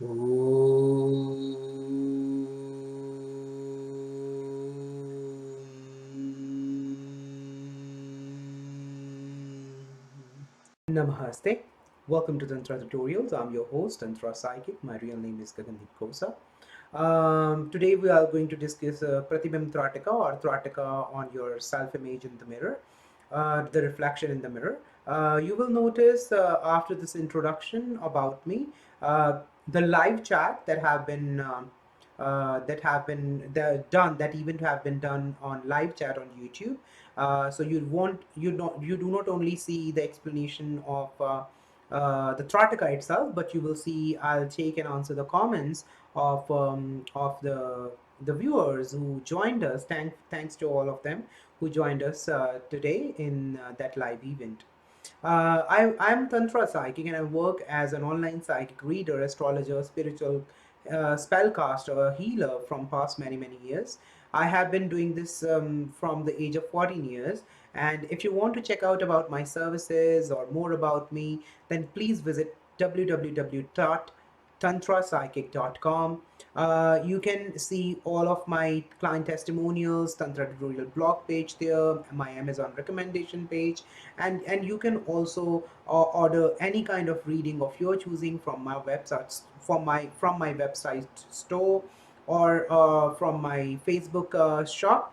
Namaste. Welcome to Tantra Tutorials. I'm your host, Tantra Psychic. My real name is Gagandeep Kosa. Today we are going to discuss Pratibimb Trataka or Trataka on your self-image in the mirror, the reflection in the mirror. You will notice after this introduction about me, the live chat done that even have been done on live chat on YouTube. So you do not only see the explanation of the Trataka itself, but you will see I'll take and answer the comments of the viewers who joined us. Thanks to all of them who joined us today in that live event. I'm Tantra Psychic and I work as an online psychic reader, astrologer, spiritual spellcaster, healer from past many years. I have been doing this from the age of 14 years. And if you want to check out about my services or more about me, then please visit www.tantrapsychic.com. You can see all of my client testimonials, Tantra tutorial blog page there, my Amazon recommendation page, and you can also order any kind of reading of your choosing from my website, from my website store, or from my Facebook shop.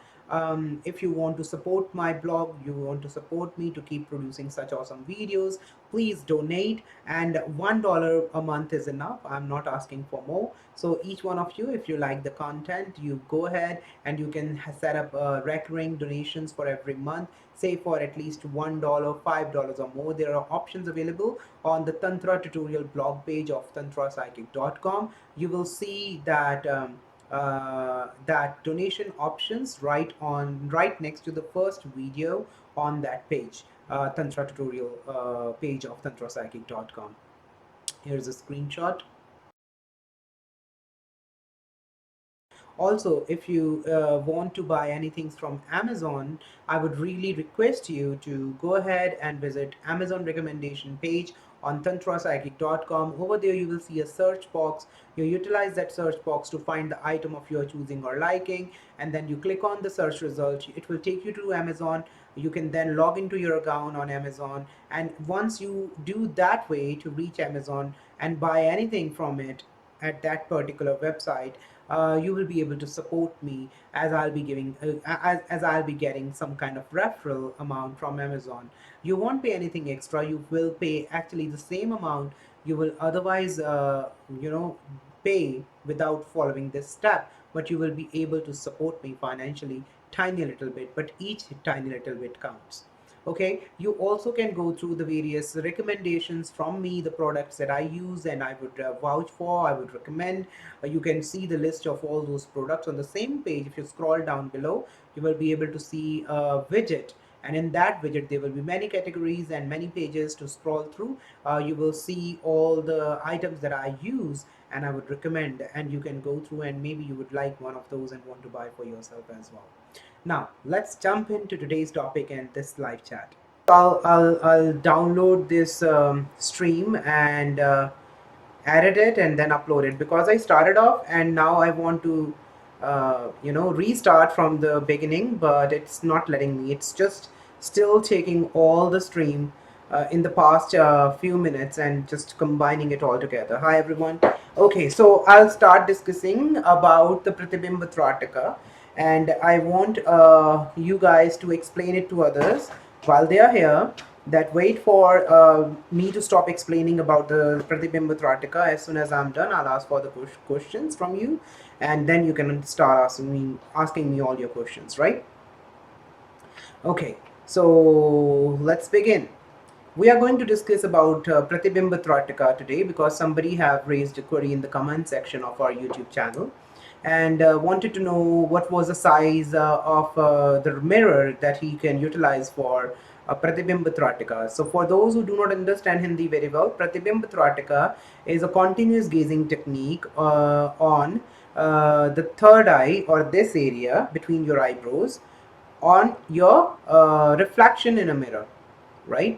If you want to support my blog, you want to support me to keep producing such awesome videos, please donate. And $1 a month is enough. I'm not asking for more. So each one of you, if you like the content, you go ahead and you can set up recurring donations for every month, say for at least $1, $5 or more. There are options available on the Tantra tutorial blog page of tantrapsychic.com. You will see that that donation options right next to the first video on that page, Tantra tutorial page of tantrapsychic.com. Here's a screenshot. Also, if you want to buy anything from Amazon, I would really request you to go ahead and visit Amazon recommendation page on tantrapsychic.com. Over there, you will see a search box. You utilize that search box to find the item of your choosing or liking, and then you click on the search result. It will take you to Amazon. You can then log into your account on Amazon, and once you do that way to reach Amazon and buy anything from it at that particular website, you will be able to support me as I'll be giving as I'll be getting some kind of referral amount from Amazon. You won't pay anything extra. You will pay actually the same amount you will otherwise pay without following this step, but you will be able to support me financially tiny little bit, but each tiny little bit counts. Okay, you also can go through the various recommendations from me, the products that I use and I would vouch for, I would recommend. You can see the list of all those products on the same page. If you scroll down below, you will be able to see a widget, and in that widget there will be many categories and many pages to scroll through. You will see all the items that I use and I would recommend, and you can go through and maybe you would like one of those and want to buy for yourself as well. Now, let's jump into today's topic and this live chat. I'll download this stream and edit it and then upload it, because I started off and now I want to restart from the beginning, but it's not letting me. It's just still taking all the stream in the past few minutes and just combining it all together. Hi everyone. Okay, so I'll start discussing about the Pratibimb Trataka, and I want you guys to explain it to others while they are here. That wait for me to stop explaining about the Pratibimb Trataka. As soon as I'm done, I'll ask for the questions from you, and then you can start asking me all your questions, right? Okay, so let's begin. We are going to discuss about Pratibimb Trataka today because somebody have raised a query in the comment section of our YouTube channel and wanted to know what was the size of the mirror that he can utilize for Pratibimb Trataka. So for those who do not understand Hindi very well, Pratibimb Trataka is a continuous gazing technique on the third eye, or this area between your eyebrows, on your reflection in a mirror, right?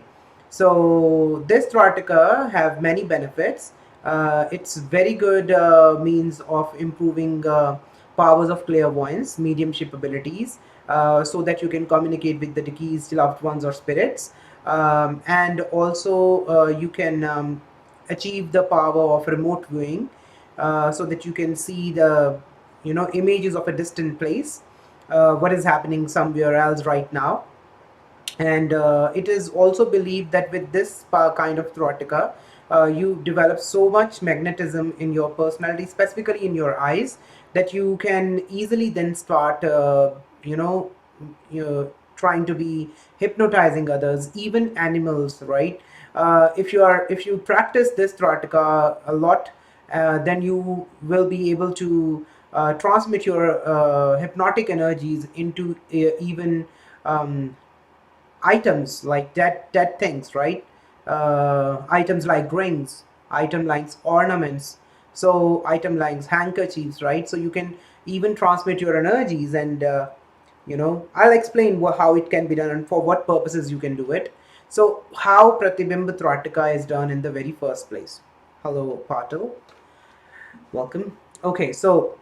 So this Tarataka have many benefits. It's very good means of improving powers of clairvoyance, mediumship abilities, so that you can communicate with the deceased loved ones or spirits, and also you can achieve the power of remote viewing, so that you can see the images of a distant place, what is happening somewhere else right now. And it is also believed that with this kind of Tarataka, you develop so much magnetism in your personality, specifically in your eyes, that you can easily then start, trying to be hypnotizing others, even animals, right? If you practice this Tarataka a lot, then you will be able to transmit your hypnotic energies into even um, items like dead things, right? Items like rings, item like ornaments, so item like handkerchiefs, right? So you can even transmit your energies, and I'll explain how it can be done and for what purposes you can do it. So how Pratibimb Trataka is done in the very first place. Hello, Patil, welcome. Okay, so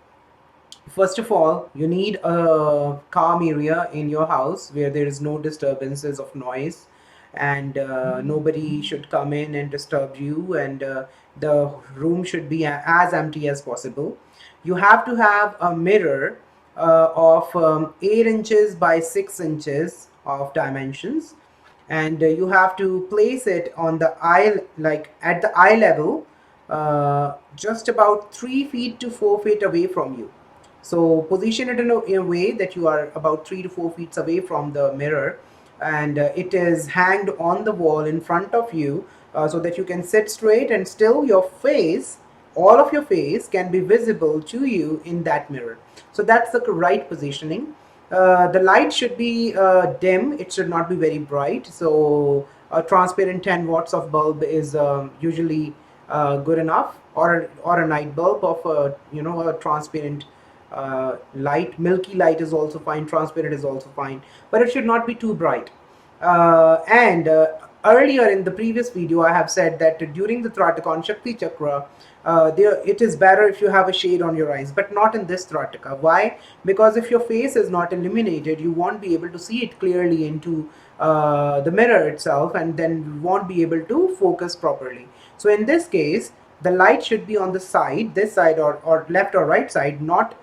first of all, you need a calm area in your house where there is no disturbances of noise, and nobody should come in and disturb you, and the room should be as empty as possible. You have to have a mirror of 8 inches by 6 inches of dimensions, and you have to place it on the eye, like at the eye level, just about 3 feet to 4 feet away from you. So position it in a way that you are about 3 to 4 feet away from the mirror, and it is hanged on the wall in front of you, so that you can sit straight, and still your face, all of your face can be visible to you in that mirror. So that's the right positioning. The light should be dim, it should not be very bright. So a transparent 10 watts of bulb is usually good enough, or a night bulb of a transparent light. Milky light is also fine, transparent is also fine, but it should not be too bright. And earlier in the previous video, I have said that during the Trataka Shakti Chakra, it is better if you have a shade on your eyes, but not in this Trataka. Why? Because if your face is not illuminated, you won't be able to see it clearly into the mirror itself, and then you won't be able to focus properly. So in this case, the light should be on the side, this side, or left or right side, not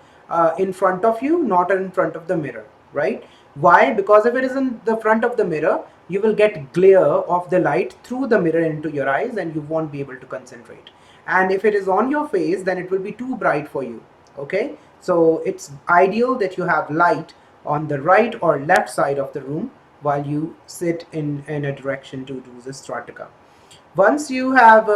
in front of you, not in front of the mirror, right? Why? Because if it is in the front of the mirror, you will get glare of the light through the mirror into your eyes, and you won't be able to concentrate. And if it is on your face, then it will be too bright for you. Okay, so it's ideal that you have light on the right or left side of the room while you sit in a direction to do this Strataka. Once you have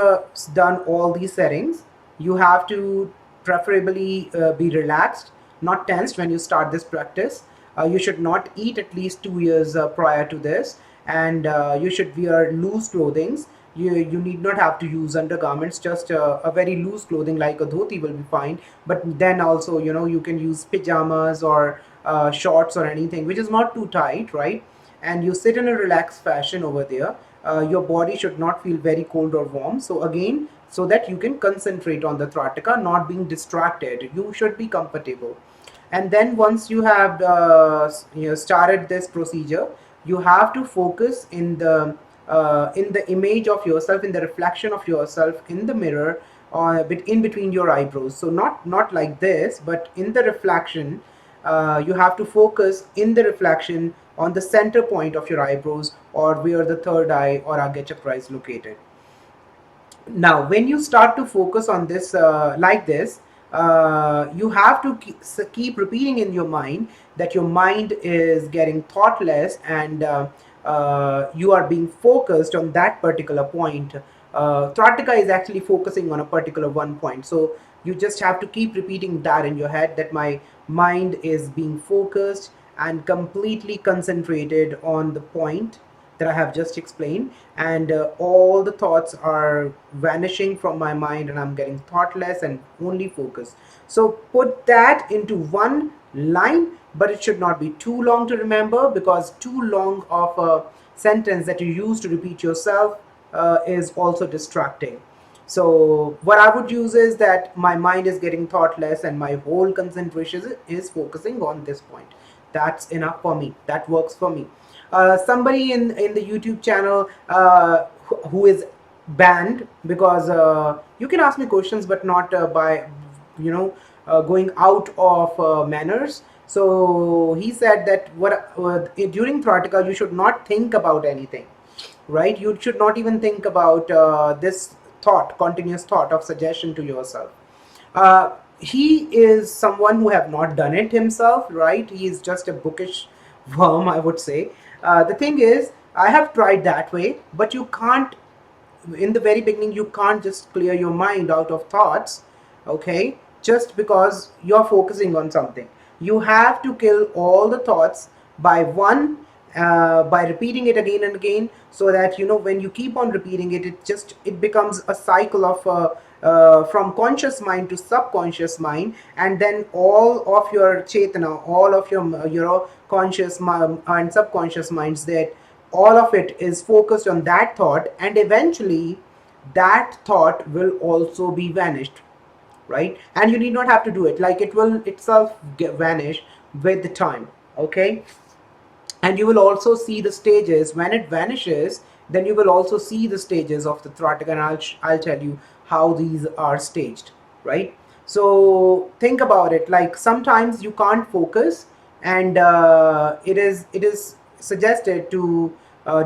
done all these settings, you have to preferably be relaxed, not tensed when you start this practice. You should not eat at least 2 years prior to this, and you should wear loose clothing. You need not have to use undergarments, just a very loose clothing like a dhoti will be fine. But then also, you can use pajamas or shorts or anything which is not too tight, right? And you sit in a relaxed fashion over there. Your body should not feel very cold or warm. So again, so that you can concentrate on the Trataka, not being distracted. You should be comfortable. And then once you have started this procedure, you have to focus in the image of yourself, in the reflection of yourself in the mirror, or in between your eyebrows. So not like this, but in the reflection. You have to focus in the reflection on the center point of your eyebrows, or where the third eye or Agya chakra is located. Now when you start to focus on this like this, you have to keep repeating in your mind that your mind is getting thoughtless, and you are being focused on that particular point. Trataka is actually focusing on a particular one point, so you just have to keep repeating that in your head, that my mind is being focused and completely concentrated on the point that I have just explained, and all the thoughts are vanishing from my mind, and I'm getting thoughtless and only focused. So put that into one line, but it should not be too long to remember, because too long of a sentence that you use to repeat yourself is also distracting. So what I would use is that my mind is getting thoughtless and my whole concentration is focusing on this point. That's enough for me. That works for me. Somebody in the YouTube channel who is banned because you can ask me questions, but not by you know going out of manners. So he said that what during Tarataka you should not think about anything, right? You should not even think about this thought, continuous thought of suggestion to yourself. He is someone who have not done it himself, right? He is just a bookish worm, I would say. The thing is, I have tried that way, but you can't, in the very beginning, you can't just clear your mind out of thoughts, okay, just because you're focusing on something. You have to kill all the thoughts by one, by repeating it again and again, so that when you keep on repeating it, it becomes a cycle of from conscious mind to subconscious mind, and then all of your chetana, all of your conscious and subconscious minds, that all of it is focused on that thought, and eventually that thought will also be vanished, right? And you need not have to do it, like it will itself vanish with the time, okay? And you will also see the stages when it vanishes. Then you will also see the stages of the Trataka, and I'll tell you how these are staged, right? So think about it, like sometimes you can't focus, and it is suggested to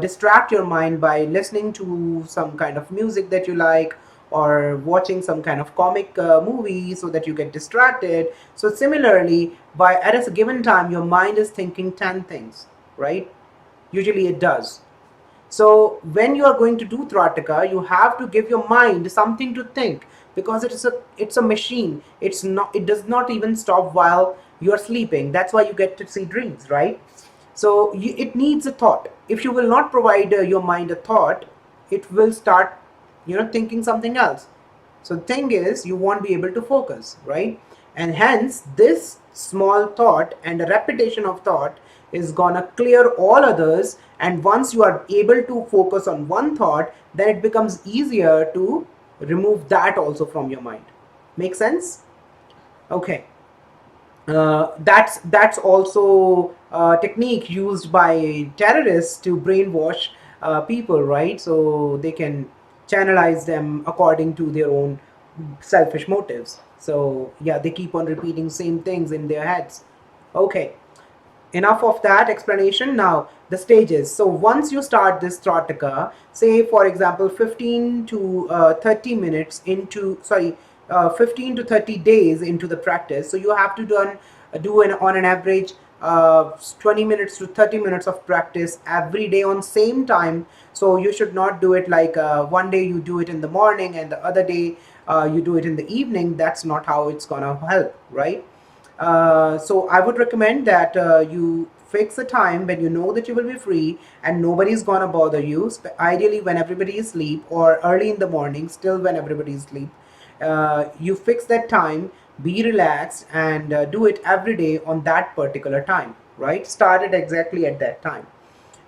distract your mind by listening to some kind of music that you like, or watching some kind of comic movie, so that you get distracted. So similarly, by at a given time your mind is thinking 10 things, right? Usually it does. So when you are going to do Trataka, you have to give your mind something to think, because it's a machine. It does not even stop while you are sleeping. That's why you get to see dreams, right? So it needs a thought. If you will not provide your mind a thought, it will start thinking something else. So the thing is, you won't be able to focus, right? And hence this small thought and a repetition of thought is gonna clear all others. And once you are able to focus on one thought, then it becomes easier to remove that also from your mind. Make sense? Okay. That's also a technique used by terrorists to brainwash people, right? So they can channelize them according to their own selfish motives. So yeah, they keep on repeating same things in their heads. Okay, enough of that explanation. Now the stages. So once you start this Trataka, say for example 15 to 30 minutes into, sorry, 15 to 30 days into the practice, so you have to on an average 20 minutes to 30 minutes of practice every day on same time. So you should not do it like one day you do it in the morning and the other day you do it in the evening. That's not how it's gonna help, right? So I would recommend that you fix a time when you know that you will be free and nobody's gonna bother you. Ideally, when everybody is asleep, or early in the morning, still when everybody is asleep. You fix that time, be relaxed, and do it every day on that particular time. Right? Start it exactly at that time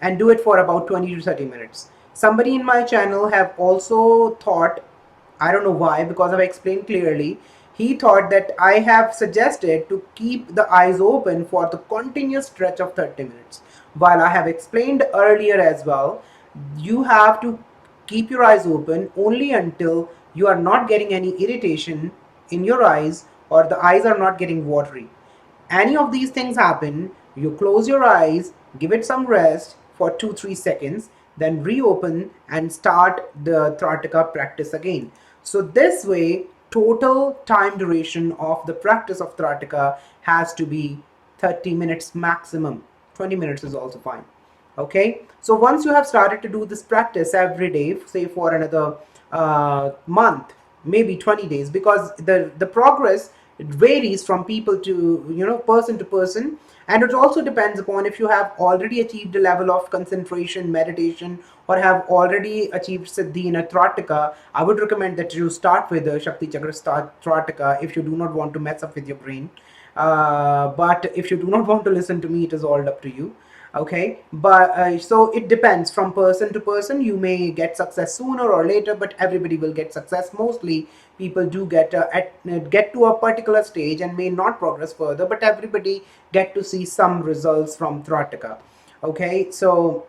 and do it for about 20 to 30 minutes. Somebody in my channel have also thought, I don't know why, because I've explained clearly, he thought that I have suggested to keep the eyes open for the continuous stretch of 30 minutes. While I have explained earlier as well, you have to keep your eyes open only until you are not getting any irritation in your eyes, or the eyes are not getting watery. Any of these things happen, you close your eyes, give it some rest for 2 3 seconds, then reopen and start the Tarataka practice again. So this way, total time duration of the practice of Tarataka has to be 30 minutes maximum. 20 minutes is also fine. Okay, so once you have started to do this practice every day, say for another month, maybe 20 days, because the progress, it varies from people to person to person. And it also depends upon if you have already achieved a level of concentration meditation, or have already achieved siddhi in a Trataka. I would recommend that you start with the Shakti Chakra Trataka if you do not want to mess up with your brain. But if you do not want to listen to me, it is all up to you. Okay, but so it depends from person to person. You may get success sooner or later, but everybody will get success. Mostly people do get to a particular stage and may not progress further, but everybody get to see some results from Trataka. Okay, so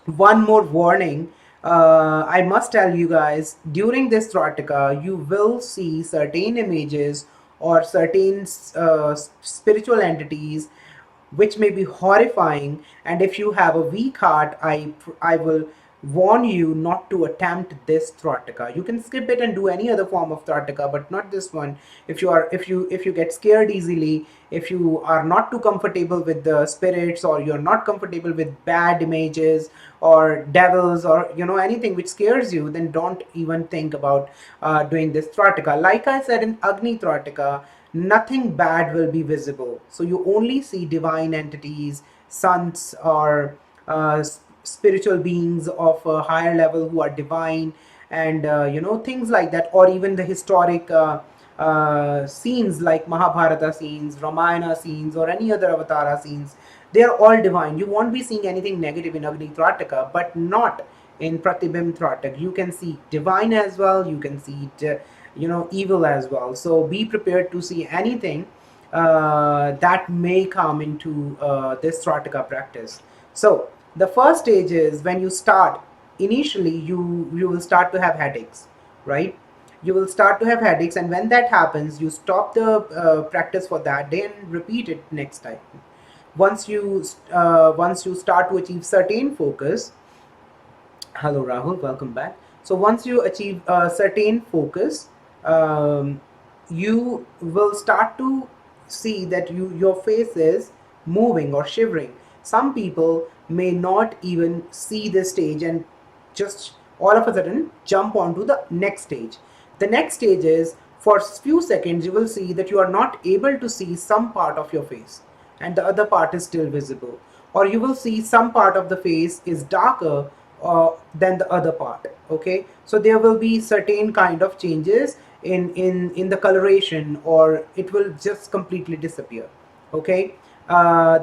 one more warning. I must tell you guys, during this Trataka, you will see certain images or certain spiritual entities which may be horrifying. And if you have a weak heart, I will warn you not to attempt this Trataka. You can skip it and do any other form of Trataka, but not this one. If you get scared easily, if you are not too comfortable with the spirits, or you're not comfortable with bad images or devils, or anything which scares you, then don't even think about doing this Trataka. Like I said, in Agni Trataka, nothing bad will be visible. So you only see divine entities, sons, or spiritual beings of a higher level who are divine, and things like that, or even the historic scenes like Mahabharata scenes, Ramayana scenes, or any other Avatara scenes. They are all divine. You won't be seeing anything negative in Agni Trataka, but not in Pratibimb Tratak. You can see divine as well. You can see evil as well. So be prepared to see anything that may come into this Trataka practice. So the first stage is when you start. Initially, you will start to have headaches, right? You will start to have headaches, and when that happens, you stop the practice for that day and repeat it next time. Once you start to achieve certain focus. Hello, Rahul. Welcome back. So once you achieve a certain focus, um, you will start to see that your face is moving or shivering. Some people may not even see this stage and just all of a sudden jump onto the next stage. The next stage is, for few seconds you will see that you are not able to see some part of your face, and the other part is still visible, or you will see some part of the face is darker than the other part. Okay, so there will be certain kind of changes in the coloration, or it will just completely disappear. Okay,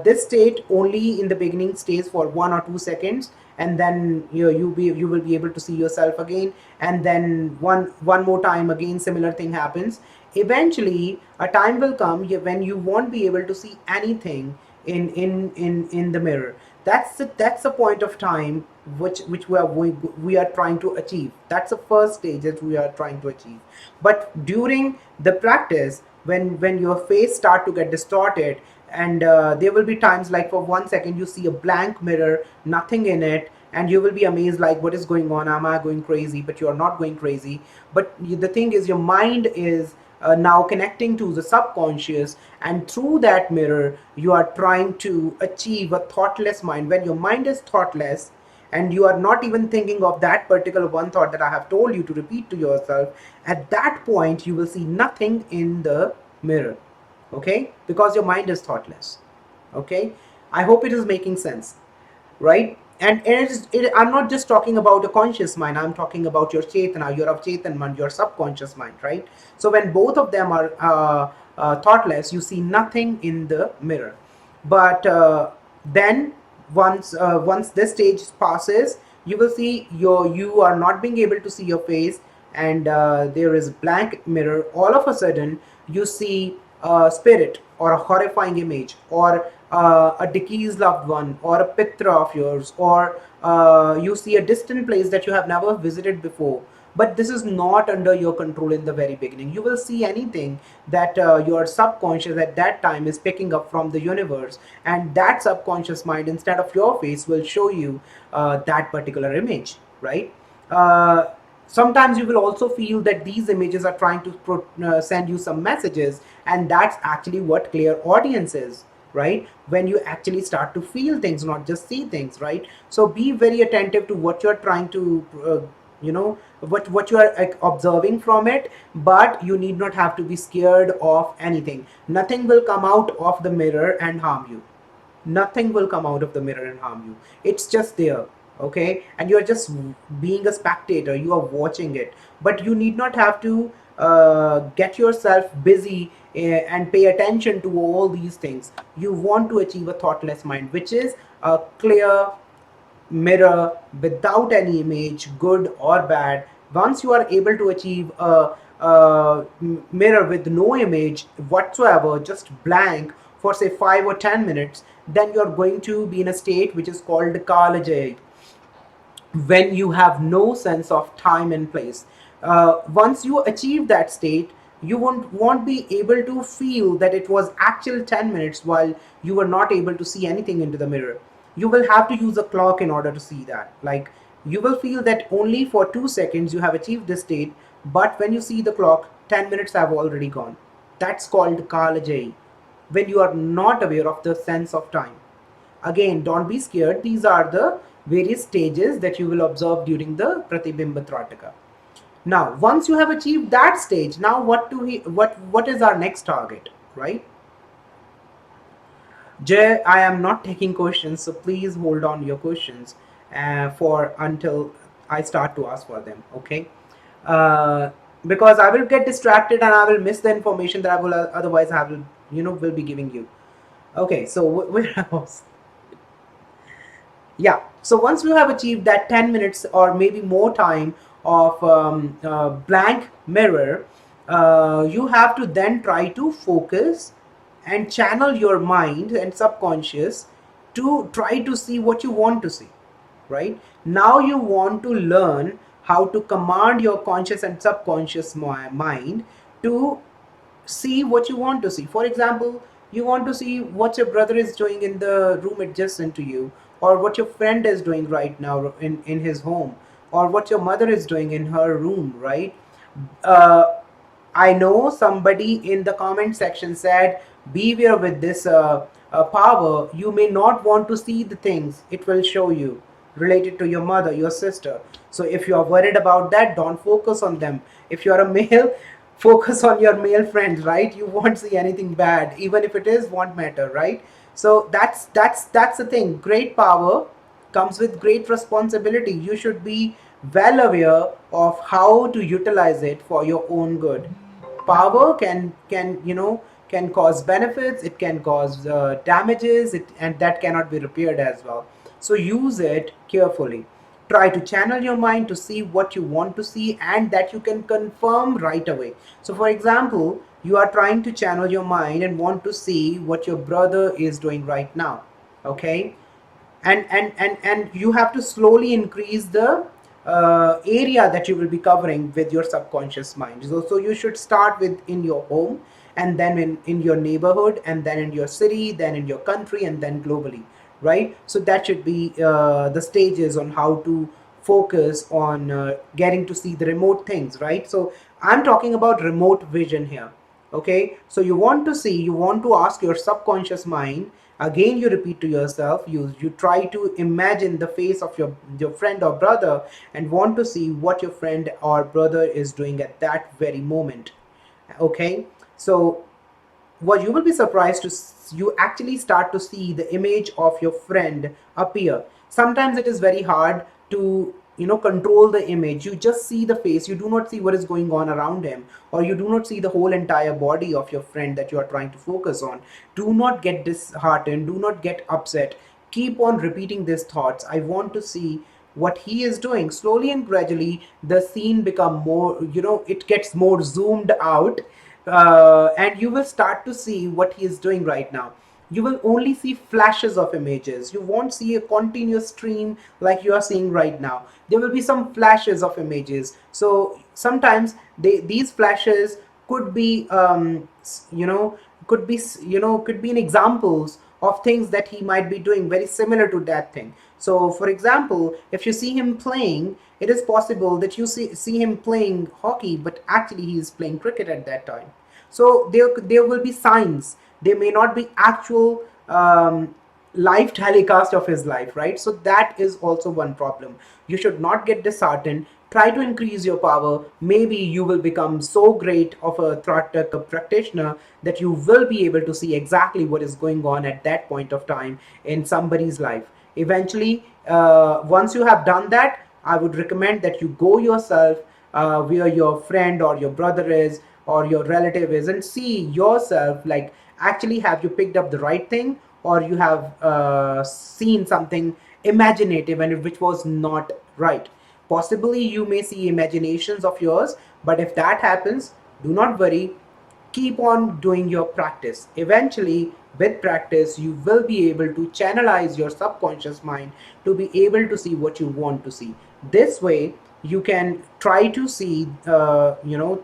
this state only in the beginning stays for 1 or 2 seconds, and then you will be able to see yourself again, and then one more time again similar thing happens. Eventually a time will come when you won't be able to see anything in the mirror. That's a point of time which we are trying to achieve. That's the first stage that we are trying to achieve. But during the practice, when your face start to get distorted, and there will be times like for 1 second you see a blank mirror, nothing in it, and you will be amazed like, what is going on? Am I going crazy? But you are not going crazy. But the thing is, your mind is now connecting to the subconscious, and through that mirror you are trying to achieve a thoughtless mind. When your mind is thoughtless and you are not even thinking of that particular one thought that I have told you to repeat to yourself, at that point you will see nothing in the mirror. Okay, because your mind is thoughtless. Okay, I hope it is making sense, right? And I'm not just talking about a conscious mind, I'm talking about your chetana, your avchetan mind, your subconscious mind, right? So when both of them are thoughtless, you see nothing in the mirror. But then once this stage passes, you will see you are not being able to see your face, and there is blank mirror. All of a sudden you see a spirit or a horrifying image, or a deceased loved one, or a pitra of yours, or you see a distant place that you have never visited before. But this is not under your control in the very beginning. You will see anything that your subconscious at that time is picking up from the universe, and that subconscious mind, instead of your face, will show you that particular image, right? Sometimes you will also feel that these images are trying to send you some messages, and that's actually what clear audience is, right? When you actually start to feel things, not just see things, right? So be very attentive to what you're trying to what you are observing from it. But you need not have to be scared of anything. Nothing will come out of the mirror and harm you. Nothing will come out of the mirror and harm you. It's just there. Okay, and you're just being a spectator, you are watching it. But you need not have to get yourself busy and pay attention to all these things. You want to achieve a thoughtless mind, which is a clear mirror without any image, good or bad. Once you are able to achieve a mirror with no image whatsoever, just blank for say 5 or 10 minutes, then you're going to be in a state which is called kalajay, when you have no sense of time and place. Once you achieve that state, you won't be able to feel that it was actual 10 minutes while you were not able to see anything into the mirror. You will have to use a clock in order to see that. Like, you will feel that only for 2 seconds you have achieved this state, but when you see the clock, 10 minutes have already gone. That's called kalajay, when you are not aware of the sense of time. Again, don't be scared. These are the various stages that you will observe during the Pratibimb Trataka. Now, once you have achieved that stage, now what is our next target, right? Jay, I am not taking questions, so please hold on your questions for until I start to ask for them. Okay, uh, because I will get distracted and I will miss the information that I will otherwise I will will be giving you. Okay, so where I was. Yeah, so once you have achieved that 10 minutes or maybe more time of blank mirror, you have to then try to focus and channel your mind and subconscious to try to see what you want to see. Right now, you want to learn how to command your conscious and subconscious mind to see what you want to see. For example, you want to see what your brother is doing in the room adjacent to you, or what your friend is doing right now in his home, or what your mother is doing in her room, right? Uh, I know somebody in the comment section said, beware with this power. You may not want to see the things it will show you related to your mother, your sister. So if you are worried about that, don't focus on them. If you are a male, focus on your male friends, right? You won't see anything bad, even if it is won't matter, right? So that's the thing. Great power comes with great responsibility. You should be well aware of how to utilize it for your own good. Power can cause benefits, it can cause damages, and that cannot be repaired as well. So use it carefully. Try to channel your mind to see what you want to see and that you can confirm right away. So for example, you are trying to channel your mind and want to see what your brother is doing right now. Okay, and you have to slowly increase the area that you will be covering with your subconscious mind. So you should start with in your home, and then in your neighborhood, and then in your city, then in your country, and then globally, right? So that should be the stages on how to focus on getting to see the remote things, right? So I'm talking about remote vision here. Okay, so you want to see, you want to ask your subconscious mind. Again, you repeat to yourself, you try to imagine the face of your friend or brother and want to see what your friend or brother is doing at that very moment. Okay, so what you will be surprised to you actually start to see the image of your friend appear. Sometimes it is very hard to control the image. You just see the face, you do not see what is going on around him, or you do not see the whole entire body of your friend that you are trying to focus on. Do not get disheartened, do not get upset. Keep on repeating these thoughts. I want to see what he is doing. Slowly and gradually the scene become more, it gets more zoomed out, and you will start to see what he is doing right now. You will only see flashes of images. You won't see a continuous stream like you are seeing right now. There will be some flashes of images. So sometimes these flashes could be, could be in examples of things that he might be doing very similar to that thing. So for example, if you see him playing, it is possible that you see him playing hockey, but actually he is playing cricket at that time. So there will be signs. There may not be actual live telecast of his life, right? So that is also one problem. You should not get disheartened. Try to increase your power. Maybe you will become so great of a Tarataka practitioner that you will be able to see exactly what is going on at that point of time in somebody's life. Eventually, once you have done that, I would recommend that you go yourself where your friend or your brother is or your relative is and see yourself, like, actually have you picked up the right thing, or you have seen something imaginative and which was not right. Possibly you may see imaginations of yours, but if that happens, do not worry, keep on doing your practice. Eventually, with practice, you will be able to channelize your subconscious mind to be able to see what you want to see. This way, you can try to see,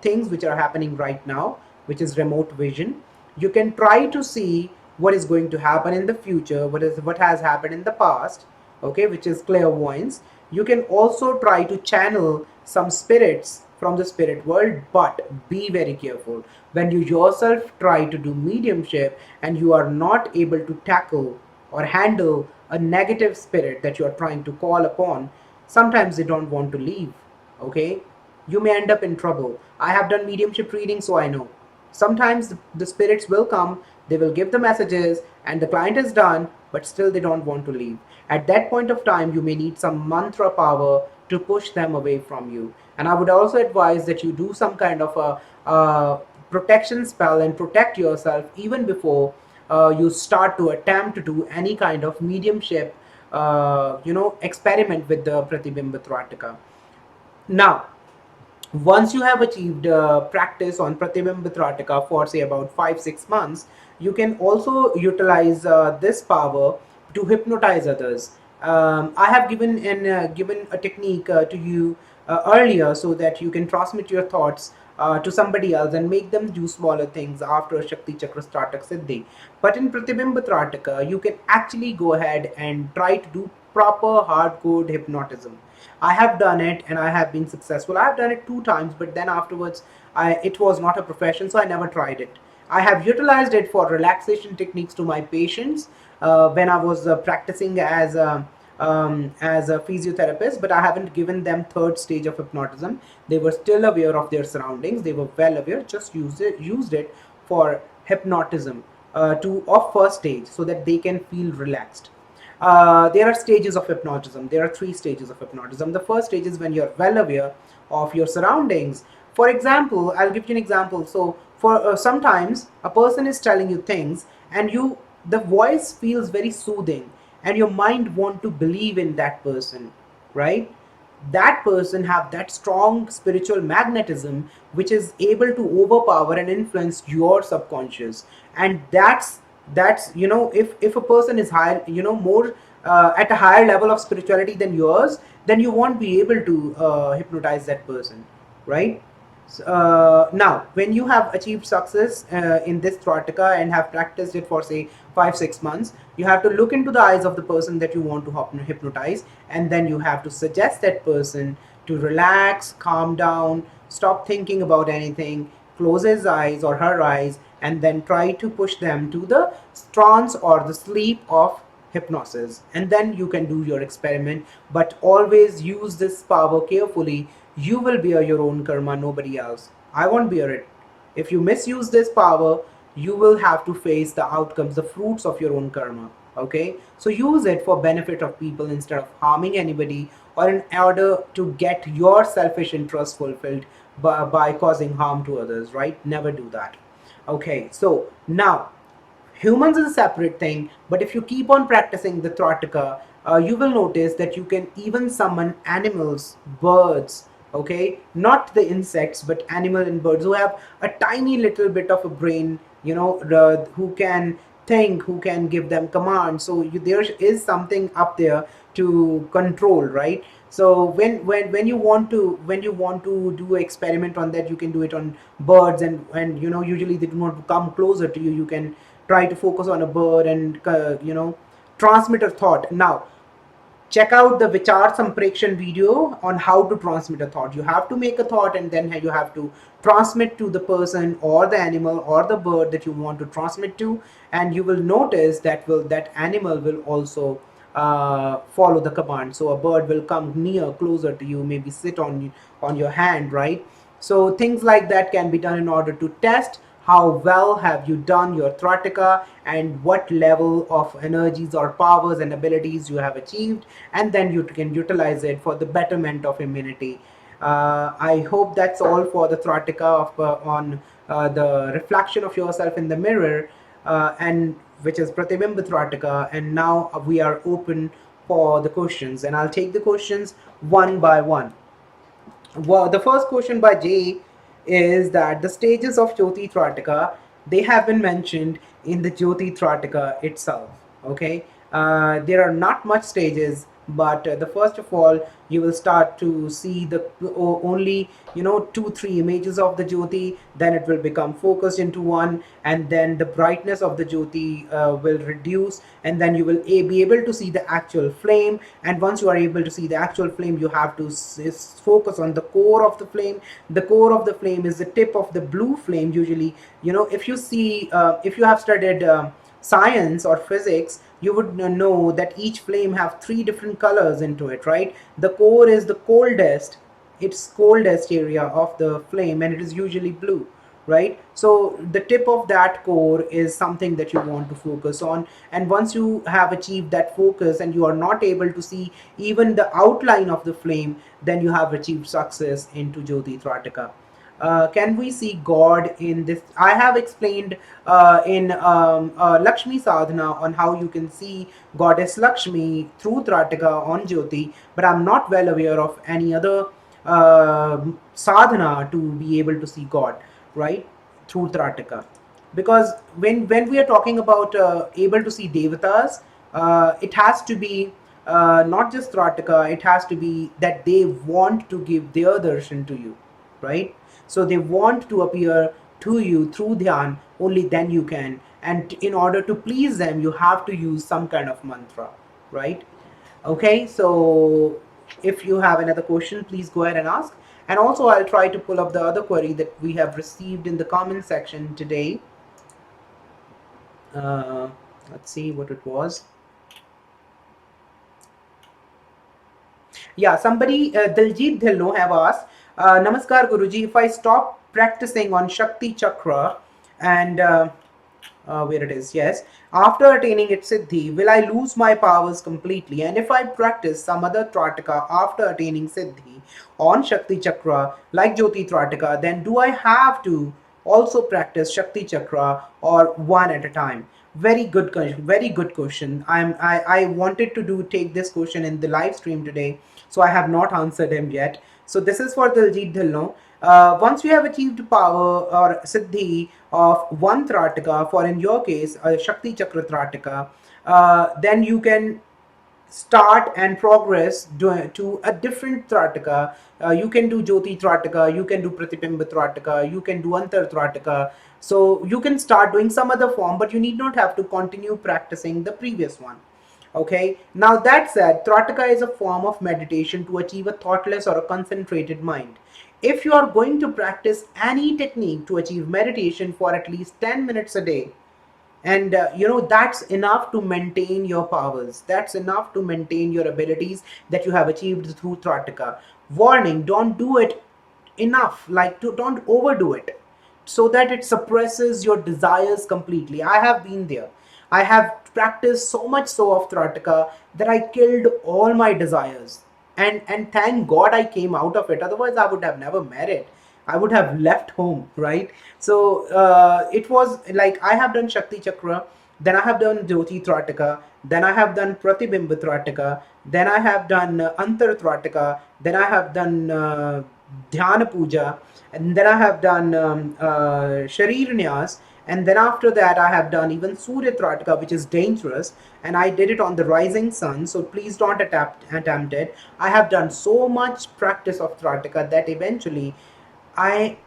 things which are happening right now, which is remote vision. You can try to see what is going to happen in the future, what has happened in the past, okay, which is clairvoyance. You can also try to channel some spirits from the spirit world, but be very careful when you yourself try to do mediumship and you are not able to tackle or handle a negative spirit that you are trying to call upon. Sometimes they don't want to leave, okay, you may end up in trouble. I have done mediumship reading, so I know sometimes the spirits will come, they will give the messages, and the client is done, but still they don't want to leave. At that point of time, you may need some mantra power to push them away from you. And I would also advise that you do some kind of a protection spell and protect yourself even before you start to attempt to do any kind of mediumship, experiment with the Pratibimb Trataka. Now, once you have achieved practice on Pratibimb Trataka for say about 5-6 months, you can also utilize this power to hypnotize others. I have given a technique to you earlier so that you can transmit your thoughts to somebody else and make them do smaller things after Shakti Chakra Startak Siddhi. But in Pratibimb Trataka, you can actually go ahead and try to do proper hardcore hypnotism. I have done it and I have been successful. I have done it 2 times, but then afterwards, it was not a profession, so I never tried it. I have utilized it for relaxation techniques to my patients when I was practicing as a physiotherapist, but I haven't given them third stage of hypnotism. They were still aware of their surroundings. They were well aware. Just used it for hypnotism to of first stage so that they can feel relaxed. There are stages of hypnotism. There are 3 stages of hypnotism. The first stage is when you're well aware of your surroundings. For example, I'll give you an example. So, for sometimes a person is telling you things, and the voice feels very soothing, and your mind want to believe in that person, right? That person have that strong spiritual magnetism which is able to overpower and influence your subconscious. And that's if a person is higher, more at a higher level of spirituality than yours, then you won't be able to hypnotize that person, right? Now, when you have achieved success in this Tarataka and have practiced it for say 5-6 months, you have to look into the eyes of the person that you want to hypnotize, and then you have to suggest that person to relax, calm down, stop thinking about anything, close his eyes or her eyes, and then try to push them to the trance or the sleep of hypnosis. And then you can do your experiment, but always use this power carefully. You will bear your own karma, nobody else. I won't bear it. If you misuse this power, you will have to face the outcomes, the fruits of your own karma. Okay, so use it for benefit of people instead of harming anybody, or in order to get your selfish interest fulfilled by causing harm to others, right? Never do that. Okay, so now humans is a separate thing, but if you keep on practicing the Tarataka, you will notice that you can even summon animals, birds, okay, not the insects, but animal and birds who have a tiny little bit of a brain, who can think, who can give them commands. So there is something up there to control, right? So when you want to do an experiment on that, you can do it on birds, and usually they do not come closer to you. You can try to focus on a bird and transmit a thought. Now, check out the Vichar Samprekshan video on how to transmit a thought. You have to make a thought, and then you have to transmit to the person or the animal or the bird that you want to transmit to, and you will notice that animal will also follow the command. So a bird will come near, closer to you, maybe sit on your hand, right? So things like that can be done in order to test how well have you done your Trataka and what level of energies or powers and abilities you have achieved, and then you can utilize it for the betterment of immunity. I hope that's all for the Trataka on the reflection of yourself in the mirror. And which is Pratibimb Trataka, and now we are open for the questions, and I'll take the questions one by one. Well, the first question by Jay is that the stages of Jyoti Trataka, they have been mentioned in the Jyoti Trataka itself. Okay, there are not much stages, but the first of all, you will start to see the only, 2 3 images of the Jyoti. Then it will become focused into one, and then the brightness of the Jyoti will reduce, and then you will be able to see the actual flame. And once you are able to see the actual flame, you have to focus on the core of the flame. The core of the flame is the tip of the blue flame. Usually, if you see, if you have studied science or physics, you would know that each flame have 3 different colors into it, right? The core is the coldest, it's coldest area of the flame, and it is usually blue, right? So the tip of that core is something that you want to focus on. And once you have achieved that focus and you are not able to see even the outline of the flame, then you have achieved success into Jyoti Trataka. Can we see God in this? I have explained in Lakshmi Sadhana on how you can see Goddess Lakshmi through Trataka on Jyoti, but I'm not well aware of any other sadhana to be able to see God, right, through Trataka. Because when we are talking about able to see devatas, it has to be not just Trataka, it has to be that they want to give their darshan to you, right? So they want to appear to you through dhyan, only then you can. And in order to please them, you have to use some kind of mantra, right? Okay, so if you have another question, please go ahead and ask. And also, I'll try to pull up the other query that we have received in the comment section today. Uh, let's see what it was. Yeah, somebody, Diljit Dhilno, have asked, Namaskar Guruji, if I stop practicing on Shakti Chakra and where it is, yes, after attaining its Siddhi, will I lose my powers completely? And if I practice some other Trataka after attaining Siddhi on Shakti Chakra, like Jyoti Trataka, then do I have to also practice Shakti Chakra or one at a time? Very good question. Very good question. I wanted to take this question in the live stream today, so I have not answered him yet. So this is for Diljit Dhilno. Once you have achieved power or siddhi of one Trataka, for in your case a Shakti Chakra Trataka, then you can start and progress to a different Trataka. You can do Jyoti Trataka, you can do Pratibimb Trataka, you can do Antar Trataka. So you can start doing some other form, but you need not have to continue practicing the previous one. Okay, now that said, Trataka is a form of meditation to achieve a thoughtless or a concentrated mind. If you are going to practice any technique to achieve meditation for at least 10 minutes a day, and that's enough to maintain your powers, that's enough to maintain your abilities that you have achieved through Trataka. Warning, don't do it enough, like don't overdo it so that it suppresses your desires completely. I have been there. I have practiced so much so of Trataka that I killed all my desires. And thank God I came out of it. Otherwise, I would have never married. I would have left home, right? So it was like I have done Shakti Chakra, then I have done Jyoti Trataka, then I have done Pratibimb Trataka, then I have done Antar Trataka, then I have done Dhyana Puja, and then I have done Sharir Nyas, and then after that I have done even Surya Trataka, which is dangerous, and I did it on the rising sun, so please don't attempt it. I have done so much practice of Trataka that eventually I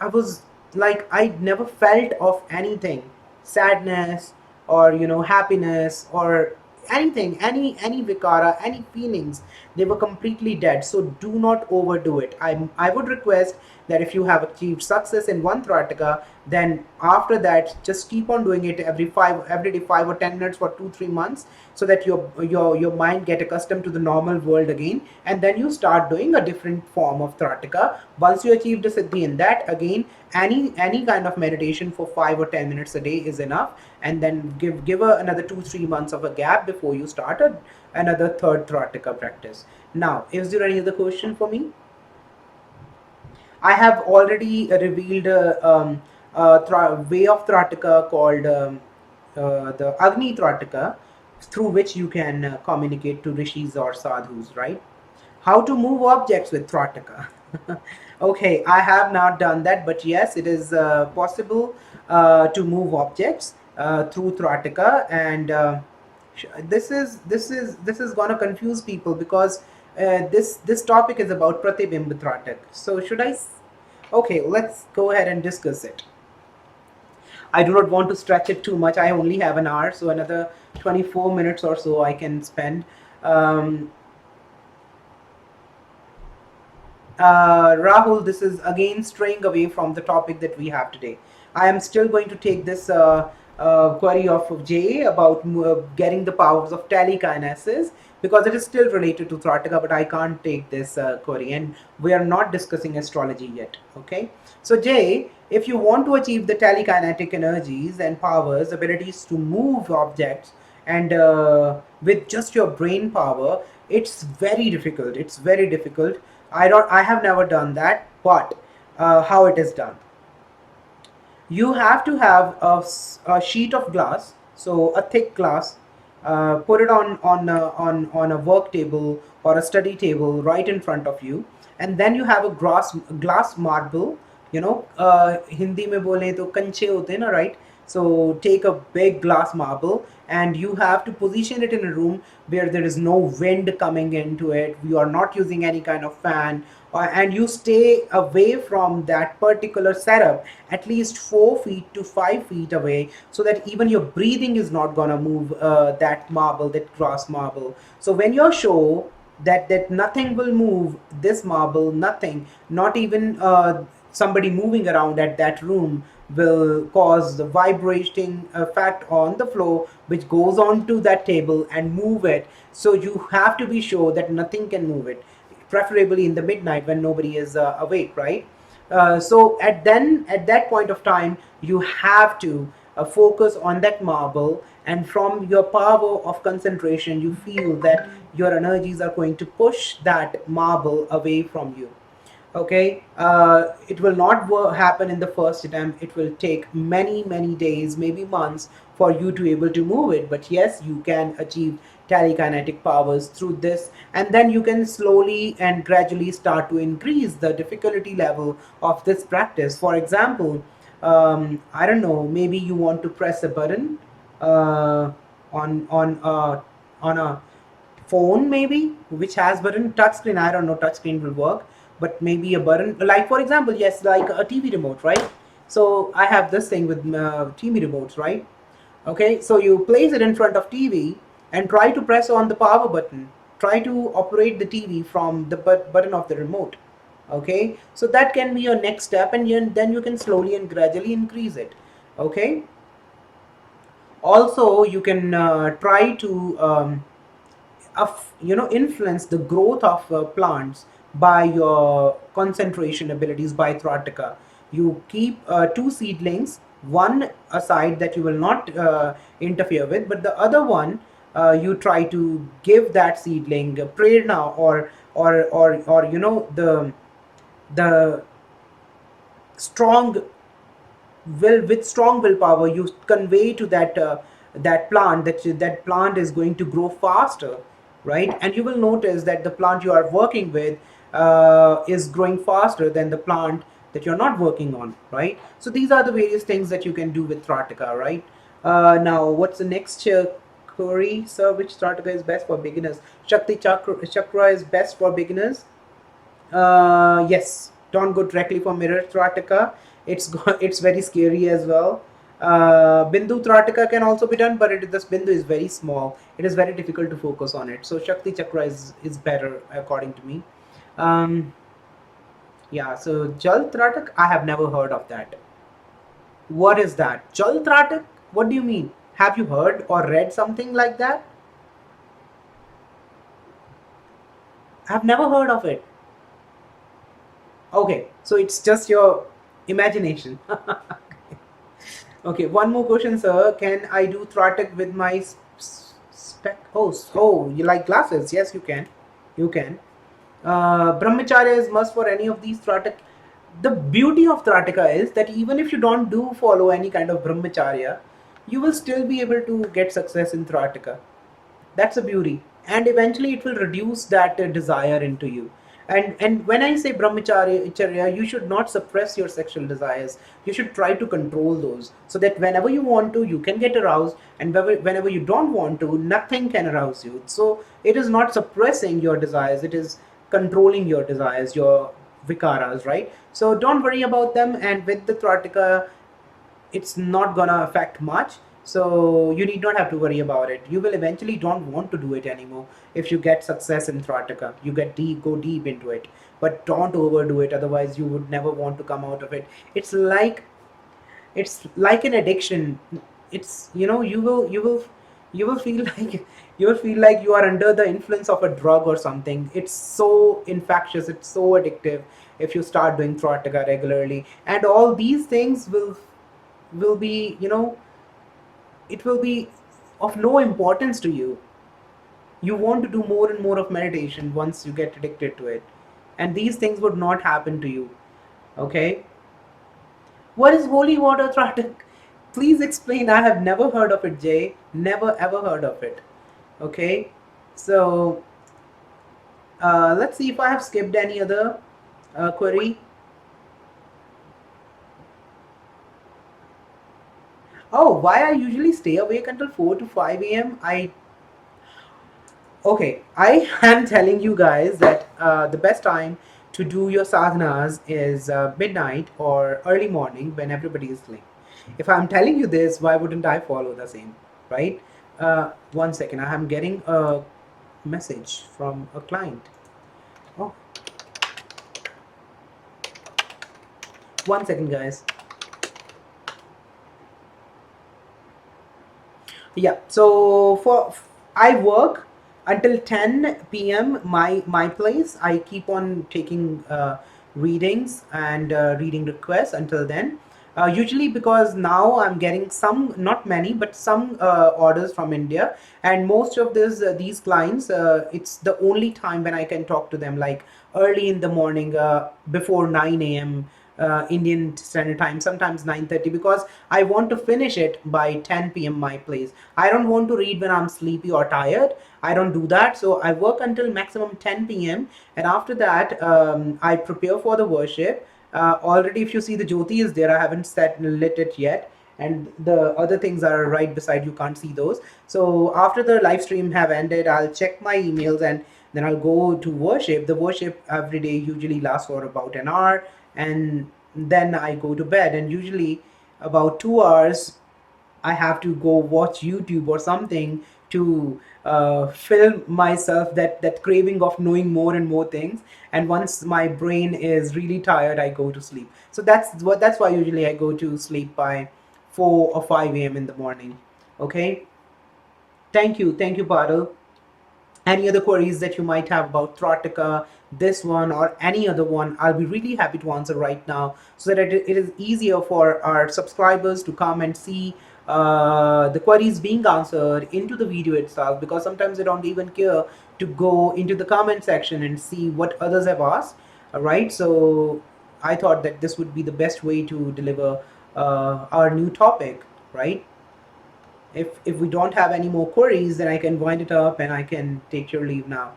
I was like I never felt of anything, sadness or happiness or anything, any vikara, any feelings. They were completely dead. So do not overdo it. I would request that if you have achieved success in one Trataka, then after that just keep on doing it every day, 5 or 10 minutes for 2 3 months, so that your mind get accustomed to the normal world again, and then you start doing a different form of Trataka. Once you achieve the siddhi in that, again any kind of meditation for 5 or 10 minutes a day is enough, and then another 2 3 months of a gap before you start another third Trataka practice. Now, is there any other question for me? I have already revealed a way of Trataka called the Agni Trataka, through which you can communicate to rishis or sadhus, right? How to move objects with Tarataka. Okay, I have not done that, but yes, it is possible to move objects through Tarataka, and this is gonna confuse people because this topic is about Pratibimb Tratak. So should I? Okay, let's go ahead and discuss it. I do not want to stretch it too much. I only have an hour, so another 24 minutes or so I can spend. Um, Rahul, this is again straying away from the topic that we have today. I am still going to take this query of Jay about getting the powers of telekinesis because it is still related to Trataka, but I can't take this query, and we are not discussing astrology yet. Okay, so Jay, if you want to achieve the telekinetic energies and powers, abilities to move objects, and with just your brain power, it's very difficult. It's very difficult. I have never done that, but how it is done, you have to have a sheet of glass, so a thick glass, put it on a work table or a study table right in front of you, and then you have a glass marble. Hindi में बोले तो कंचे होते हैं ना, right? So take a big glass marble and you have to position it in a room where there is no wind coming into it. You are not using any kind of fan, and you stay away from that particular setup at least 4 feet to 5 feet away, so that even your breathing is not gonna move that marble, that glass marble. So when you're sure that nothing will move this marble, nothing, not even somebody moving around at that room will cause the vibrating effect on the floor which goes onto that table and move it. So you have to be sure that nothing can move it, preferably in the midnight when nobody is awake, right? So at that point of time, you have to focus on that marble, and from your power of concentration, you feel that your energies are going to push that marble away from you. Okay, it will not happen in the first attempt. It will take many days, maybe months, for you to able to move it, but yes, you can achieve telekinetic powers through this, and then you can slowly and gradually start to increase the difficulty level of this practice. For example, I don't know, maybe you want to press a button uh, on a phone, maybe, which has button. Touchscreen, I don't know, touchscreen will work, but maybe a button, like for example, yes, like a TV remote, right? So I have this thing with TV remotes, right? Okay, so you place it in front of TV and try to press on the power button, try to operate the TV from the button of the remote. Okay, so that can be your next step, and then you can slowly and gradually increase it. Okay, also you can try to influence the growth of plants by your concentration abilities by Tarataka. You keep two seedlings, one aside that you will not interfere with, but the other one you try to give that seedling prerna, or the strong with strong willpower, you convey to that plant that plant is going to grow faster, right? And you will notice that the plant you are working with is growing faster than the plant that you're not working on, right? So these are the various things that you can do with Trataka, right? Now what's the next query, sir? Which Trataka is best for beginners? Chakra is best for beginners. Yes, don't go directly for mirror Trataka. It's very scary as well. Bindu Trataka can also be done, but this Bindu is very small. It is very difficult to focus on it. So Shakti Chakra is better according to me. Um, yeah. So Jal Tratak, I have never heard of that. What is that? Jal Tratak? What do you mean? Have you heard or read something like that? I've never heard of it. Okay, so it's just your imagination. Okay, one more question, sir. Can I do Tratak with my spec? Oh, you like glasses? Yes, you can. You can. Brahmacharya is must for any of these Tratak. The beauty of Trataka is that even if you don't do follow any kind of Brahmacharya, you will still be able to get success in Tarataka. That's a beauty, and eventually it will reduce that desire into you. And when I say brahmacharya, you should not suppress your sexual desires. You should try to control those, so that whenever you want to, you can get aroused, and whenever you don't want to, nothing can arouse you. So it is not suppressing your desires, it is controlling your desires, your vikaras, right? So don't worry about them, and with the Trataka, it's not gonna affect much. So you need not have to worry about it. You will eventually don't want to do it anymore if you get success in Trataka. You get deep, go deep into it, but don't overdo it. Otherwise, you would never want to come out of it. It's like an addiction. It's, you will feel like you are under the influence of a drug or something. It's so infectious. It's so addictive if you start doing Trataka regularly, and all these things will be, it will be of no importance to you. You want to do more and more of meditation once you get addicted to it, and these things would not happen to you. Okay, what is holy water Tratak? Please explain. I have never heard of it, Jay. Never ever heard of it. Okay, so let's see if I have skipped any other query. Oh, why I usually stay awake until 4 to 5 a.m. Okay, I am telling you guys that the best time to do your sadhanas is midnight or early morning when everybody is asleep. If I'm telling you this, why wouldn't I follow the same, right? One second, I am getting a message from a client. Oh, one second, guys. Yeah. So I work until 10 p.m. My place. I keep on taking readings and reading requests until then. Usually because now I'm getting some, not many, but some orders from India, and most of these clients, it's the only time when I can talk to them, like early in the morning, before 9 a.m. Indian Standard Time, sometimes 9:30, because I want to finish it by 10 p.m. my place. I don't want to read when I'm sleepy or tired. I don't do that. So I work until maximum 10 p.m. And after that, I prepare for the worship. Already, if you see, the Jyoti is there. I haven't lit it yet. And the other things are right beside you, can't see those. So after the live stream have ended, I'll check my emails, and then I'll go to worship. The worship every day usually lasts for about an hour, and then I go to bed. And usually about 2 hours I have to go watch YouTube or something to fill myself that craving of knowing more and more things. And once my brain is really tired, I go to sleep. So that's why usually I go to sleep by 4 or 5 a.m. in the morning. Okay. Thank you, Parul. Any other queries that you might have about Trataka, this one, or any other one, I'll be really happy to answer right now, so that it is easier for our subscribers to come and see the queries being answered into the video itself, because sometimes they don't even care to go into the comment section and see what others have asked. All right, so I thought that this would be the best way to deliver our new topic, right? If we don't have any more queries, then I can wind it up and I can take your leave now.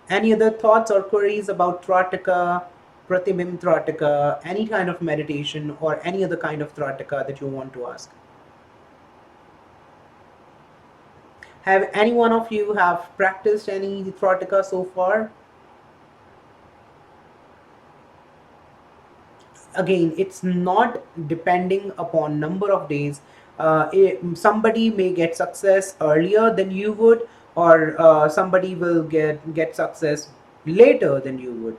Any other thoughts or queries about Trataka, Pratibimb Trataka, any kind of meditation or any other kind of Trataka that you want to ask? Have any one of you have practiced any Trataka so far? Again, it's not depending upon number of days. Somebody may get success earlier than you would, or somebody will get success later than you would.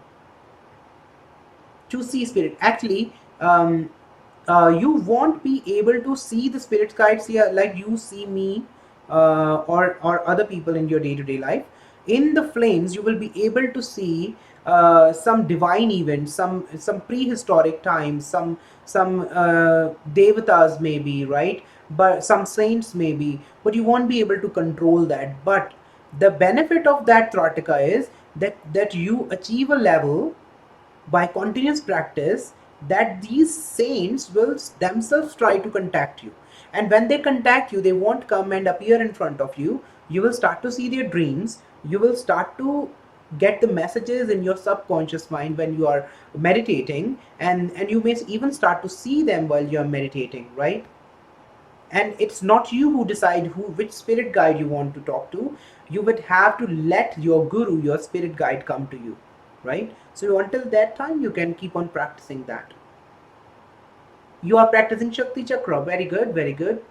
To see spirit, actually, you won't be able to see the spirit guides here like you see me, or other people in your day-to-day life. In the flames you will be able to see some divine events, some prehistoric times, some devatas maybe, right? But some saints maybe, but you won't be able to control that. But the benefit of that Trataka is that you achieve a level by continuous practice. that these saints will themselves try to contact you. And when they contact you, they won't come and appear in front of you. You will start to see their dreams. You will start to get the messages in your subconscious mind when you are meditating, and you may even start to see them while you are meditating, right? And it's not you who decide who which spirit guide you want to talk to. You would have to let your guru, your spirit guide, come to you, right? So until that time you can keep on practicing that. You are practicing Shakti Chakra. Very good, very good.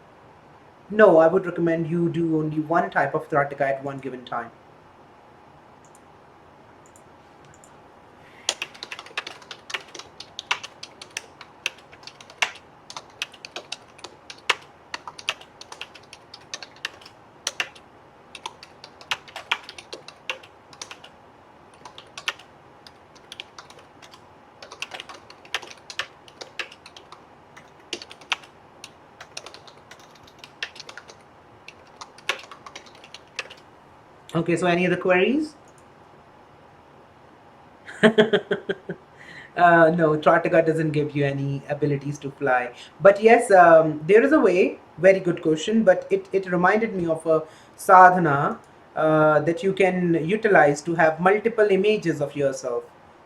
No, I would recommend you do only one type of Tarataka at one given time. Okay, so any other queries? No, Tarataka doesn't give you any abilities to fly. But yes, there is a way. Very good question. But it reminded me of a sadhana that you can utilize to have multiple images of yourself.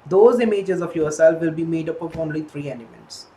Those images of yourself will be made up of only three elements.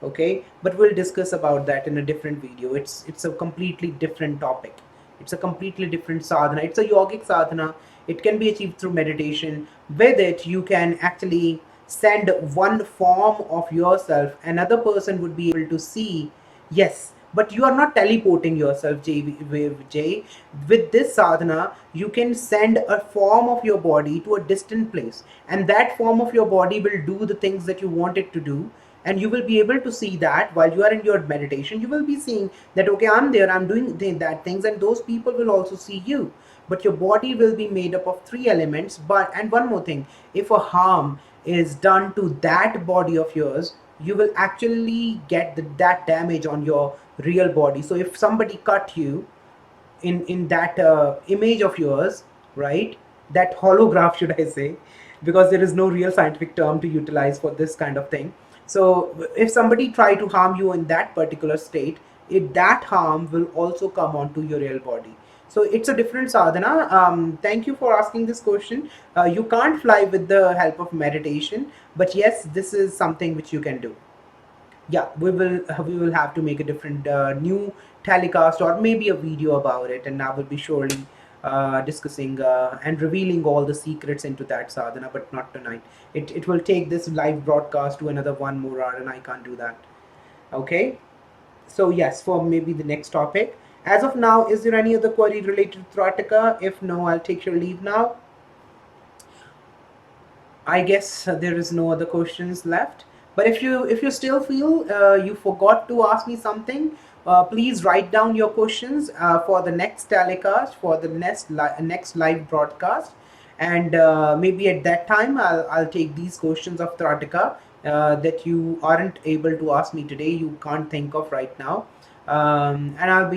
Okay, but we'll discuss about that in a different video. It's a completely different topic. It's a completely different sadhana. It's a yogic sadhana. It can be achieved through meditation. With it you can actually send one form of yourself, another person would be able to see. Yes, but you are not teleporting yourself, Jay. With this sadhana you can send a form of your body to a distant place, and that form of your body will do the things that you want it to do. And you will be able to see that while you are in your meditation. You will be seeing that, okay, I'm there, I'm doing that things, and those people will also see you. But your body will be made up of three elements. But and one more thing, if a harm is done to that body of yours, you will actually get that damage on your real body. So if somebody cut you in that image of yours, right? That holograph, should I say, because there is no real scientific term to utilize for this kind of thing. So if somebody try to harm you in that particular state, that harm will also come onto your real body. So it's a different sadhana. Thank you for asking this question. You can't fly with the help of meditation, but yes, this is something which you can do. Yeah, we will have to make a different new telecast or maybe a video about it, and I will be surely discussing and revealing all the secrets into that sadhana, but not tonight. It will take this live broadcast to another 1 more hour, and I can't do that. Okay, so yes, for maybe the next topic. As of now, is there any other query related to Trataka? If no, I'll take your leave now. I guess there is no other questions left. But if you still feel you forgot to ask me something, please write down your questions for the next telecast, for the next live broadcast, and maybe at that time I'll take these questions of Trataka that you aren't able to ask me today. You can't think of right now, and I'll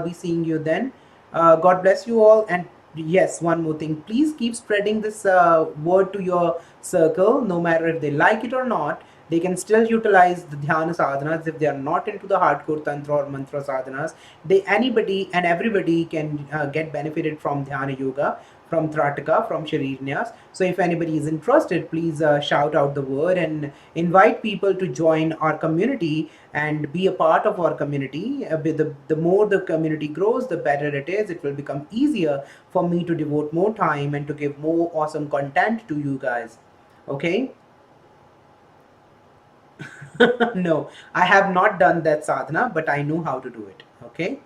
be seeing you then. God bless you all. And yes, one more thing, please keep spreading this word to your circle. No matter if they like it or not, they can still utilize the dhyana sadhanas. If they are not into the hardcore tantra or mantra sadhanas, they anybody and everybody can get benefited from dhyana yoga, from Tarataka, from Sharirnyas. So if anybody is interested, please shout out the word and invite people to join our community and be a part of our community. The more the community grows, the better it is. It will become easier for me to devote more time and to give more awesome content to you guys. Okay? No, I have not done that sadhana, but I know how to do it. Okay?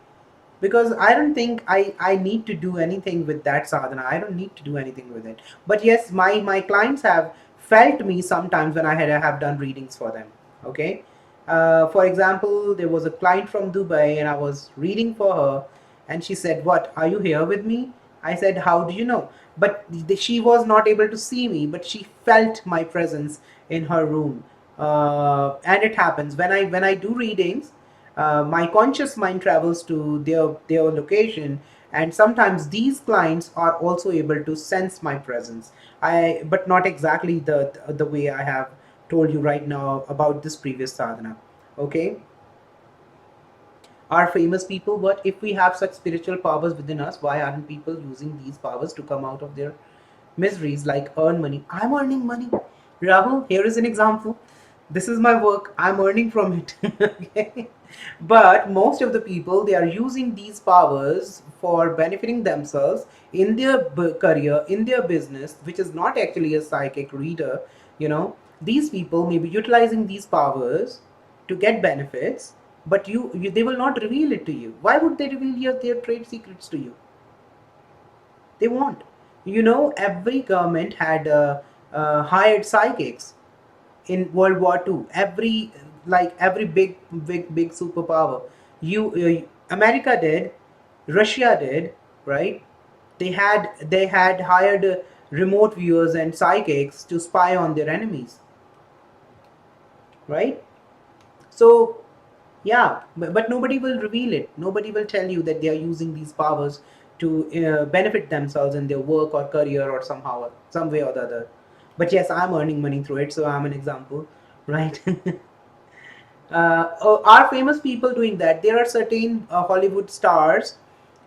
Because I don't think I need to do anything with that sadhana. I don't need to do anything with it. But yes, my clients have felt me sometimes when I have done readings for them. Okay, for example, there was a client from Dubai, and I was reading for her, and she said, "What? Are you here with me?" I said, "How do you know?" But she was not able to see me, but she felt my presence in her room. And it happens when I do readings. My conscious mind travels to their location, and sometimes these clients are also able to sense my presence. I But not exactly the way I have told you right now about this previous sadhana. Okay, are famous people, but if we have such spiritual powers within us, why aren't people using these powers to come out of their miseries, like earn money? I'm earning money, Rahul. Here is an example. This is my work, I'm earning from it. Okay, but most of the people, they are using these powers for benefiting themselves in their career, in their business, which is not actually a psychic reader. You know, these people may be utilizing these powers to get benefits, but you they will not reveal it to you. Why would they reveal their trade secrets to you? They won't. You know, every government had hired psychics in World War II. Every big superpower, America did, Russia did, right? They had hired remote viewers and psychics to spy on their enemies, right? So yeah, but nobody will reveal it. Nobody will tell you that they are using these powers to benefit themselves in their work or career or somehow, some way or the other. But yes, I'm earning money through it, so I'm an example, right? Are famous people doing that? There are certain Hollywood stars,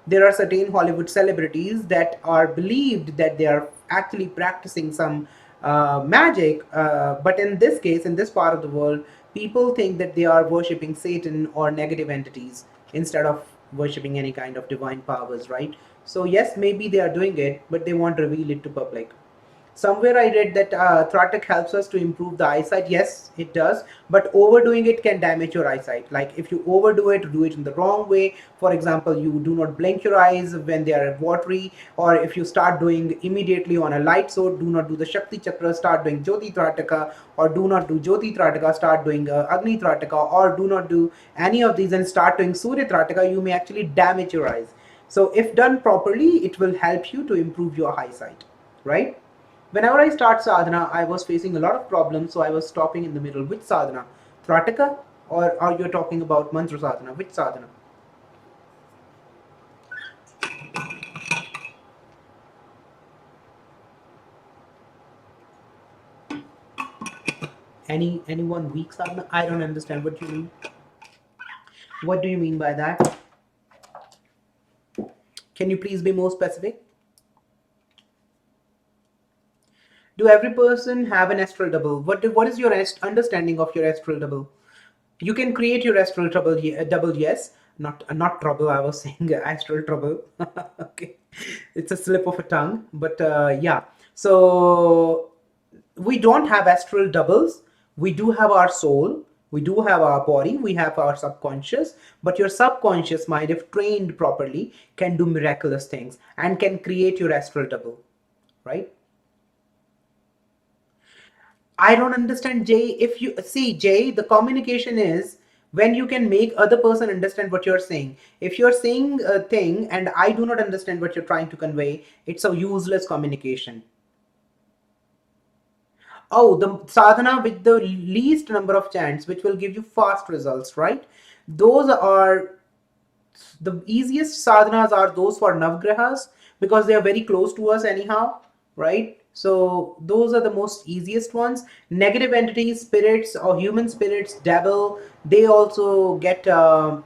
there are certain Hollywood celebrities that are believed that they are actually practicing some magic, but in this case, in this part of the world, people think that they are worshipping Satan or negative entities instead of worshipping any kind of divine powers, right? So yes, maybe they are doing it, but they won't reveal it to public. Somewhere I read that Tratak helps us to improve the eyesight. Yes, it does, but overdoing it can damage your eyesight. Like if you overdo it, do it in the wrong way. For example, you do not blink your eyes when they are watery, or if you start doing immediately on a light sword, do not do the Shakti Chakra, start doing Jyoti Trataka, or do not do Jyoti Trataka, start doing Agni Trataka, or do not do any of these and start doing Surya Trataka, you may actually damage your eyes. So if done properly, it will help you to improve your eyesight, right? Whenever I start sadhana, I was facing a lot of problems, so I was stopping in the middle. Which sadhana? Trataka? Or are you talking about mantra sadhana? Which sadhana? Any one weak sadhana? I don't understand what you mean. What do you mean by that? Can you please be more specific? Do every person have an astral double? What is your understanding of your astral double? You can create your astral trouble, double, yes. Not trouble, I was saying astral trouble. Okay, it's a slip of a tongue, but yeah. So we don't have astral doubles. We do have our soul, we do have our body, we have our subconscious, but your subconscious mind, if trained properly, can do miraculous things and can create your astral double, right? I don't understand, Jay. If you see, Jay, the communication is when you can make other person understand what you're saying. If you're saying a thing and I do not understand what you're trying to convey, it's a useless communication. Oh, the sadhana with the least number of chants, which will give you fast results, right? Those are the easiest sadhanas are those for navgrahas because they are very close to us anyhow, right? So those are the most easiest ones. Negative entities, spirits or human spirits, devil, they also get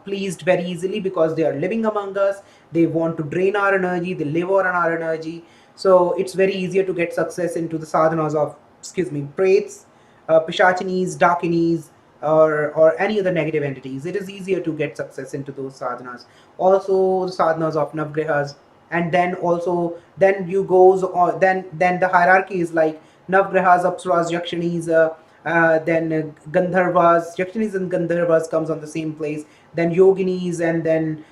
pleased very easily because they are living among us. They want to drain our energy, they live on our energy. So it's very easier to get success into the sadhanas of, excuse me, prates, pishachinis, dakinis, or any other negative entities. It is easier to get success into those sadhanas. Also, sadhanas of navgrihas, and then also then you goes on. Then the hierarchy is like navgrihas, apsaras, yakshanis. Then Gandharvas, Yakshanis and Gandharvas comes on the same place. Then Yoginis, and then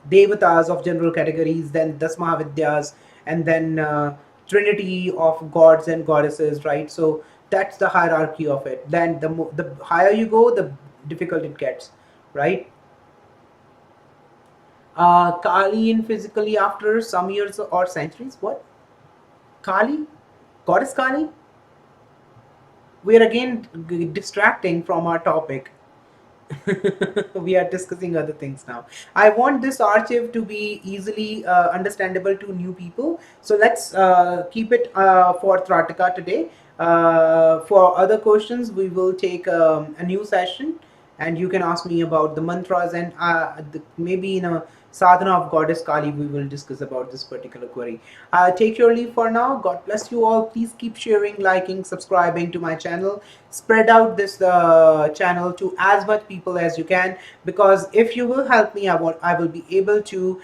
Devatas of general categories. Then Dasmahavidyas, and then Trinity of gods and goddesses. Right. So that's the hierarchy of it. Then the higher you go, the difficult it gets. Right. Kali in physically after some years or centuries. What? Kali? Goddess Kali? We are again distracting from our topic. We are discussing other things now. I want this archive to be easily understandable to new people. So let's keep it for Trataka today. For other questions, we will take a new session, and you can ask me about the mantras, and maybe in a sadhana of goddess Kali, we will discuss about this particular query. Take your leave for now. God bless you all. Please keep sharing, liking, subscribing to my channel. Spread out this channel to as much people as you can, because if you will help me, I will be able to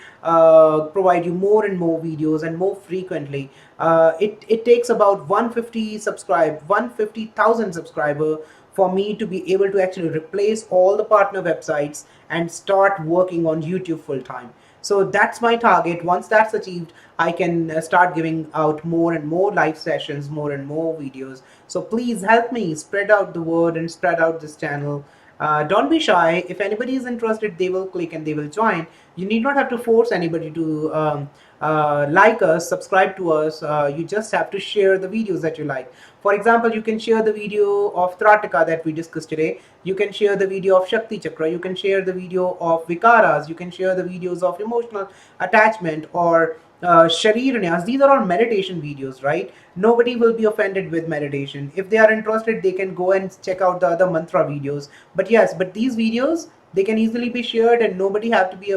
provide you more and more videos and more frequently. It takes about 150,000 subscriber for me to be able to actually replace all the partner websites and start working on YouTube full time. So that's my target. Once that's achieved, I can start giving out more and more live sessions, more and more videos. So please help me spread out the word and spread out this channel. Don't be shy. If anybody is interested, they will click and they will join. You need not have to force anybody to like us, subscribe to us. You just have to share the videos that you like. For example, you can share the video of Tarataka that we discussed today. You can share the video of Shakti Chakra. You can share the video of Vikaras. You can share the videos of emotional attachment or Sharir Nyas. These are all meditation videos, right? Nobody will be offended with meditation. If they are interested, they can go and check out the other mantra videos. But yes, but these videos, they can easily be shared, and nobody have to be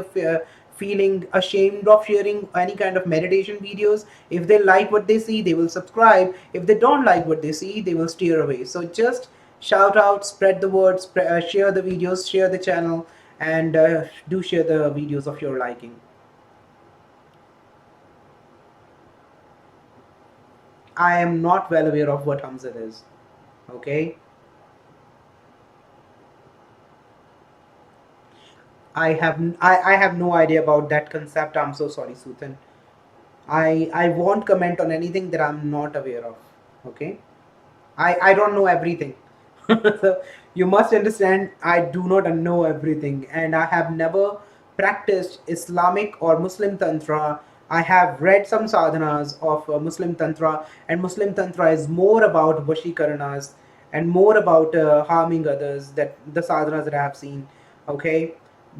feeling ashamed of sharing any kind of meditation videos. If they like what they see, they will subscribe. If they don't like what they see, they will steer away. So just shout out, spread the word, share the videos, share the channel, and do share the videos of your liking. I am not well aware of what Hamzat is. Okay. I have no idea about that concept. I'm so sorry, Suthan. I won't comment on anything that I'm not aware of. Okay. I don't know everything. So you must understand, I do not know everything, and I have never practiced Islamic or Muslim Tantra. I have read some sadhanas of Muslim Tantra, and Muslim Tantra is more about Vashikaranas and more about harming others, that the sadhanas that I have seen. Okay,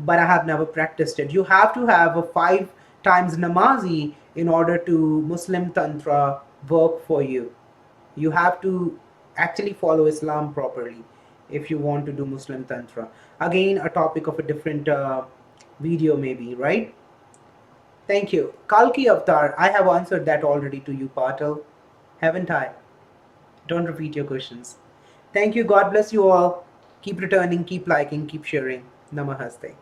but I have never practiced it. You have to have a 5 times namazi in order to Muslim Tantra work for you. You have to actually follow Islam properly if you want to do Muslim Tantra. Again, a topic of a different video, maybe, right? Thank you. Kalki Avatar, I have answered that already to you, Patel. Haven't I? Don't repeat your questions. Thank you. God bless you all. Keep returning, keep liking, keep sharing. Namaste.